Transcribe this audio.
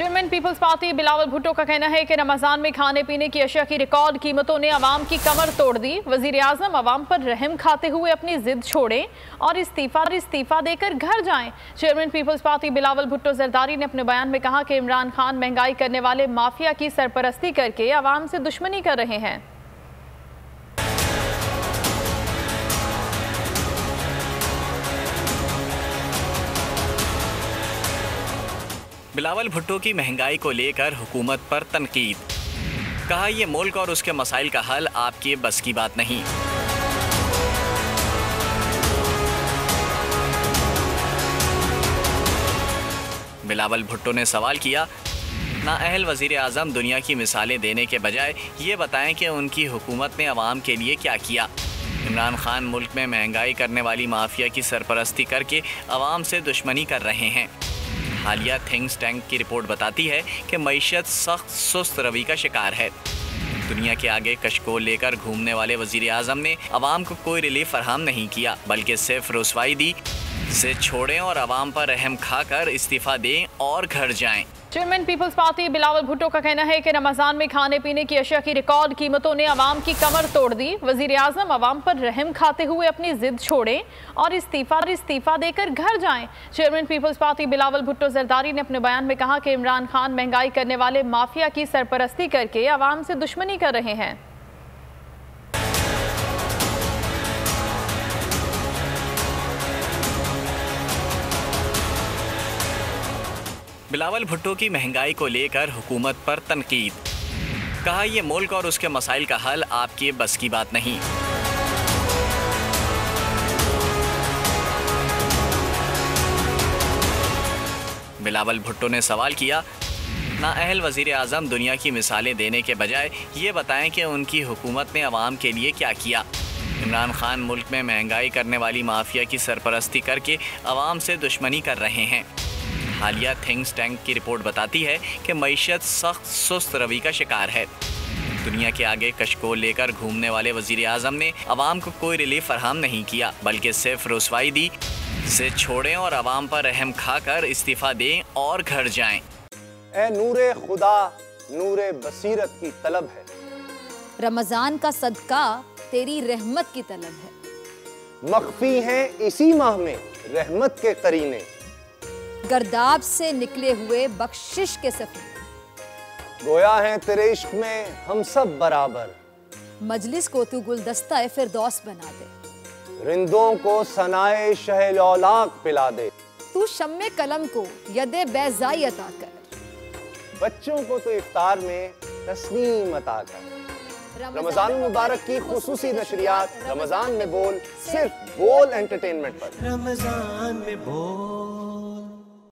Chairman people's party Bilawal Bhutto का कहना है कि रमजान में खाने पीने की अशिया की रिकॉर्ड कीमतों ने अवाम की कमर तोड़ दी। वजीर आजम अवाम पर रहम खाते हुए अपनी जिद छोड़ें और इस्तीफा देकर घर जाएं। Chairman people's party Bilawal Bhutto Zardari ने अपने बयान में कहा कि इमरान खान महंगाई करने वाले माफिया की सरपरस्ती करके अवाम से दुश्मनी कर रहे हैं। बिलावल भुट्टो की महंगाई को लेकर हुकूमत पर तनकीद। कहा यह मुल्क और उसके मसाइल का हल आपके बस की बात नहीं। बिलावल भुट्टो ने सवाल किया, नाअहल वजीर आज़म दुनिया की मिसालें देने के बजाय ये बताएं कि उनकी हुकूमत ने अवाम के लिए क्या किया। इमरान खान मुल्क में महंगाई करने वाली माफिया की सरपरस्ती करके अवाम से दुश्मनी कर रहे हैं। हालिया थिंक टैंक की रिपोर्ट बताती है कि मईशत सख्त सुस्त रवि का शिकार है। दुनिया के आगे कशकोल लेकर घूमने वाले वजीर आज़म ने अवाम को कोई रिलीफ फराहम नहीं किया, बल्कि सिर्फ रुसवाई दी। से छोड़ें और अवाम पर रहम खाकर इस्तीफा दें और घर जाएं। Chairman people's party Bilawal Bhutto का कहना है कि रमजान में खाने पीने की अशिया की रिकॉर्ड कीमतों ने अवाम की कमर तोड़ दी। वजीर आजम अवाम पर रहम खाते हुए अपनी जिद छोड़ें और इस्तीफा देकर घर जाएं। Chairman people's party Bilawal Bhutto Zardari ने अपने बयान में कहा कि इमरान खान महंगाई करने वाले माफिया की सरपरस्ती करके अवाम से दुश्मनी कर रहे हैं। बिलावल भुट्टो की महंगाई को लेकर हुकूमत पर तनकीद। कहा यह मुल्क और उसके मसाइल का हल आपके बस की बात नहीं। बिलावल भुट्टो ने सवाल किया, नाअहल वजीर आज़म दुनिया की मिसालें देने के बजाय ये बताएं कि उनकी हुकूमत ने अवाम के लिए क्या किया। इमरान खान मुल्क में महंगाई करने वाली माफिया की सरपरस्ती करके अवाम से दुश्मनी कर रहे हैं। हालिया थिंक टैंक की रिपोर्ट बताती है कि मईशत सख्त सुस्त रवि का शिकार है। दुनिया के आगे कशकोल लेकर घूमने वाले वजीर आज़म ने अवाम को कोई रिलीफ फराहम नहीं किया, बल्कि सिर्फ रुसवाई दी। से छोड़ें और अवाम पर रहम खाकर इस्तीफा दें और घर जाएं। ए नूरे खुदा नूरे बसीरत की तलब है, रमजान का सदका तेरी रहमत की तलब है। मख्फी हैं इसी माह में रहमत के करीने, गर्दाब से निकले हुए बख्शिश के सफर। गोया है तेरे इश्क में हम सब बराबर, मजलिस को तू गुलदस्ता फिरदौस बना दे। रिंदों को सनाए शहलौलाक पिला दे, तू शम्मे कलम को यदे बैज़ाई अता कर। बच्चों को तो इफ्तार में तस्नीम अता कर। रमजान मुबारक की खुसूसी नशरियात रमजान में बोल, सिर्फ बोल एंटरटेनमेंट पर। रमजान में बोल।